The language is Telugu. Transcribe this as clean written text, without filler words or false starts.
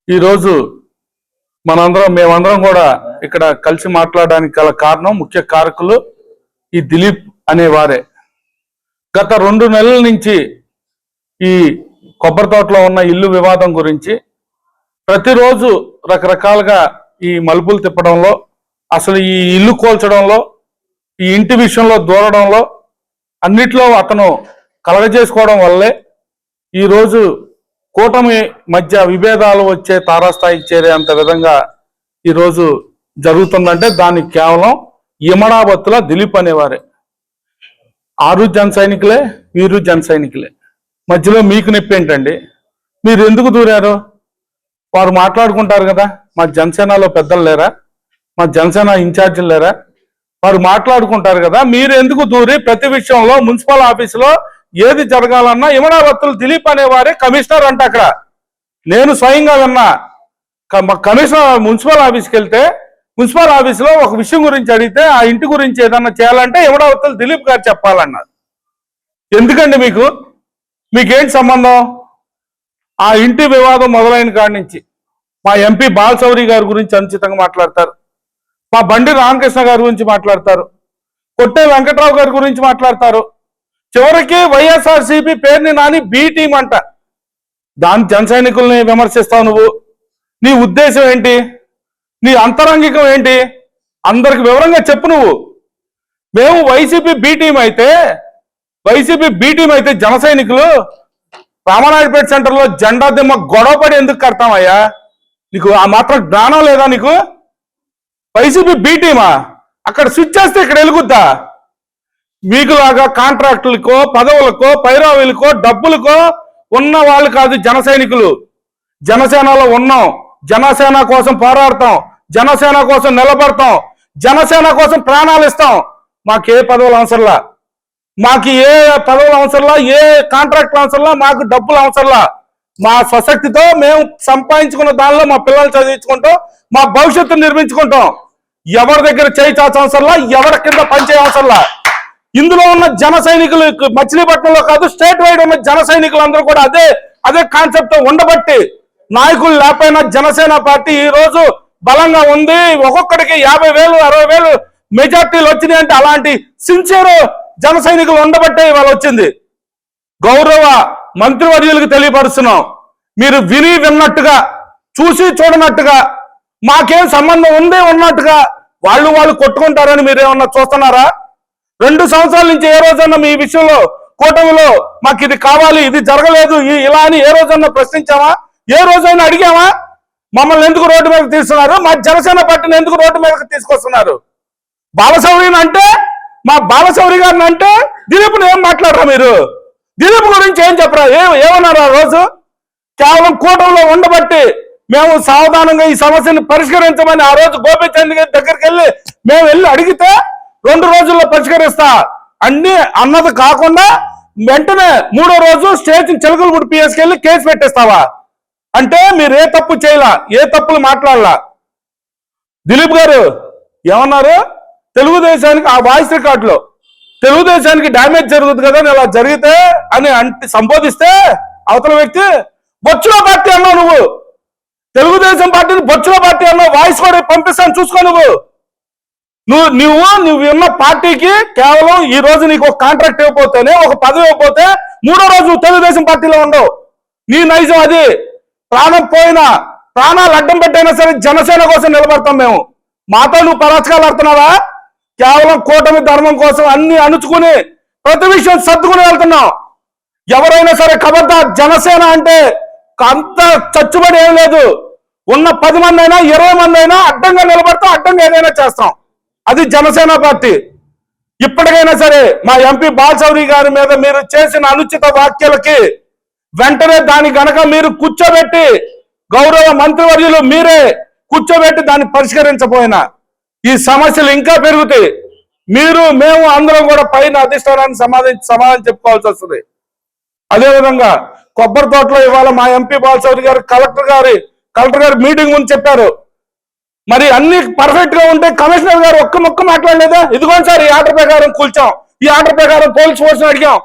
ఈరోజు మేమందరం కూడా ఇక్కడ కలిసి మాట్లాడడానికి గల కారణం, ముఖ్య కారకులు ఈ దిలీప్ అనేవారే. గత 2 నెలల నుంచి ఈ కొబ్బరి తోటలో ఉన్న ఇల్లు వివాదం గురించి ప్రతిరోజు రకరకాలుగా ఈ మలుపులు తిప్పడంలో, అసలు ఈ ఇల్లు కోల్చడంలో, ఈ ఇంటి విషయంలో దూరడంలో అన్నిట్లో అతను కలగజేసుకోవడం వల్లే ఈరోజు కూటమి మధ్య విభేదాలు వచ్చే తారాస్థాయికి చేరేంత విధంగా ఈరోజు జరుగుతుందంటే దానికి కేవలం యమనాబత్తుల దిలీప్ అనేవారే. ఆరు జన సైనికులే, వీరు జన సైనికులే. మధ్యలో మీకు నొప్పి ఏంటండి? మీరు ఎందుకు దూరారు? వారు మాట్లాడుకుంటారు కదా, మా జనసేనలో పెద్దలు లేరా, మా జనసేన ఇన్ఛార్జీలు లేరా, వారు మాట్లాడుకుంటారు కదా. మీరు ఎందుకు దూరి ప్రతి విషయంలో మున్సిపల్ ఆఫీసులో ఏది జరగాలన్నా యమనాబత్తులు దిలీప్ అనేవారే కమిషనర్ అంట. అక్కడ నేను స్వయంగా విన్నా. కమిషనర్ మున్సిపల్ ఆఫీస్కి వెళ్తే మున్సిపల్ ఆఫీసులో ఒక విషయం గురించి అడిగితే ఆ ఇంటి గురించి ఏదన్నా చేయాలంటే యమనాబత్తులు దిలీప్ గారు చెప్పాలన్నారు. ఎందుకండి మీకేంటి సంబంధం? ఆ ఇంటి వివాదం మొదలైన కాడి నుంచి మా ఎంపీ బాలశౌరి గారి గురించి అనుచితంగా మాట్లాడతారు, మా బండి రామకృష్ణ గారి గురించి మాట్లాడతారు, కొట్టే వెంకట్రావు గారి గురించి మాట్లాడతారు, చివరికి వైఎస్ఆర్సీపీ పేరుని నాని బి టీం అంట. దాని జన సైనికుల్ని విమర్శిస్తావు నువ్వు. నీ ఉద్దేశం ఏంటి? నీ అంతరంగికం ఏంటి? అందరికి వివరంగా చెప్పు నువ్వు. మేము వైసీపీ బి టీం అయితే జన సైనికులు రామనాయుడుపేట సెంటర్లో జెండా దిమ్మ గొడవపడి ఎందుకు కడతామయ్యా? నీకు ఆ మాత్రం జ్ఞానం లేదా నీకు? వైసీపీ బి టీమా? అక్కడ స్విచ్ చేస్తే ఇక్కడ వెలుగుద్దా? మీకులాగా కాంట్రాక్టులకో, పదవులకో, పైరావులకో, డబ్బులకో ఉన్న వాళ్ళు కాదు జన సైనికులు. జనసేనలో ఉన్నాం, జనసేన కోసం పోరాడతాం, జనసేన కోసం నిలబడతాం, జనసేన కోసం ప్రాణాలు ఇస్తాం. మాకు ఏ పదవులు అవసరంలా, మాకు ఏ పదవులు అవసరంలా, ఏ కాంట్రాక్టులు అవసరంలా, మాకు డబ్బులు అవసరంలా. మా స్వశక్తితో మేము సంపాదించుకున్న దానిలో మా పిల్లలు చదివించుకుంటాం, మా భవిష్యత్తు నిర్మించుకుంటాం. ఎవరి దగ్గర చేయి చాచ అవసరంలా, ఎవరి కింద పనిచేయ అవసరంలా. ఇందులో ఉన్న జన సైనికులు మచిలీపట్నంలో కాదు, స్టేట్ వైడ్ ఉన్న జన సైనికులు అందరూ కూడా అదే కాన్సెప్ట్ ఉండబట్టి నాయకులు లేకపోయినా జనసేన పార్టీ ఈ రోజు బలంగా ఉంది. ఒక్కొక్కడికి 50,000 60,000 మెజార్టీలు వచ్చినాయి అంటే అలాంటి సిన్సియర్ జన సైనికులు ఉండబట్టే ఇవాళ వచ్చింది. గౌరవ మంత్రివర్యులకు తెలియపరుస్తున్నాం, మీరు విని విన్నట్టుగా, చూసి చూడనట్టుగా, మాకేం సంబంధం ఉంది ఉన్నట్టుగా వాళ్ళు కొట్టుకుంటారని మీరేమన్నా చూస్తున్నారా? 2 సంవత్సరాల నుంచి ఏ రోజన్నా మీ విషయంలో కూటమిలో మాకు ఇది కావాలి, ఇది జరగలేదు, ఇలా అని ఏ రోజన్నా ప్రశ్నించామా? ఏ రోజైనా అడిగామా? మమ్మల్ని ఎందుకు రోడ్డు మీదకి తీస్తున్నారు? మా జనసేన పార్టీని ఎందుకు రోడ్డు మీదకి తీసుకొస్తున్నారు? బాలశౌరిని అంటే, మా బాలశౌరి గారిని అంటే దిలీప్ని ఏం మాట్లాడరా మీరు? దిలీప్ గురించి ఏం చెప్పరా? ఏమన్నారు ఆ రోజు? కేవలం కూటమిలో ఉండబట్టి మేము సావధానంగా ఈ సమస్యను పరిష్కరించమని ఆ రోజు గోపీచంద్ గారి దగ్గరికి మేము వెళ్ళి అడిగితే 2 రోజుల్లో పరిష్కరిస్తా అన్నది కాకుండా వెంటనే 3వ రోజు స్టేషన్ చిలకలపూడి పిఎస్కి వెళ్ళి కేసు పెట్టేస్తావా? అంటే మీరు ఏ తప్పు చేయలా, ఏ తప్పులు మాట్లాడలా. దిలీప్ గారు ఏమన్నారు? తెలుగుదేశానికి ఆ వాయిస్ రికార్డులో తెలుగుదేశానికి డ్యామేజ్ జరుగుతుంది కదా, ఇలా జరిగితే అని సంబోధిస్తే అవతల వ్యక్తి బొచ్చుల పార్టీ అన్నావు నువ్వు. తెలుగుదేశం పార్టీని బొచ్చుల పార్టీ అన్నావు. వాయిస్ కూడా పంపిస్తాను చూసుకో. నువ్వు ఉన్న పార్టీకి కేవలం ఈ రోజు నీకు ఒక కాంట్రాక్ట్ ఇవ్వకపోతేనే, ఒక పదవి ఇవ్వకపోతే 3వ రోజు తెలుగుదేశం పార్టీలో ఉండవు. నీ నైజం అది. ప్రాణం పోయినా, ప్రాణాలు అడ్డం పెట్టైనా సరే జనసేన కోసం నిలబడతాం మేము. మాతో నువ్వు పరాచకాలు ఆడుతున్నావా? కేవలం కూటమి ధర్మం కోసం అన్ని అణుచుకుని ప్రతి విషయం సర్దుకుని వెళ్తున్నాం. ఎవరైనా సరే ఖబర్దార్, జనసేన అంటే అంత చచ్చుబడి ఏం లేదు. ఉన్న 10 మంది అయినా 20 మంది అయినా అడ్డంగా నిలబడతాం, అడ్డంగా ఏదైనా చేస్తాం. అది జనసేన పార్టీ. ఇప్పటికైనా సరే మా ఎంపీ బాలశౌరి గారి మీద మీరు చేసిన అనుచిత వ్యాఖ్యలకి వెంటనే దాని గనక మీరు కూర్చోబెట్టి, గౌరవ మంత్రివర్యులు మీరే కూర్చోబెట్టి దాన్ని పరిష్కరించబోయినా ఈ సమస్యలు ఇంకా పెరుగుతాయి. మేము అందరం కూడా పైన అధిష్టానాన్ని సమాధానం చెప్పుకోవాల్సి వస్తుంది. అదేవిధంగా కొబ్బరి తోటలో ఇవాళ మా ఎంపీ బాలశౌరి గారు కలెక్టర్ గారు మీటింగ్ ముందు చెప్పారు. మరి అన్ని పర్ఫెక్ట్ గా ఉంటే కమిషనర్ గారు ఒక్క ముక్క మాట్లాడలేదా? ఇదిగోండి సార్, ఈ ఆర్డర్ ప్రకారం కూల్చాం, ఈ ఆర్డర్ ప్రకారం పోలీస్ ఫోర్స్ అడిగాం,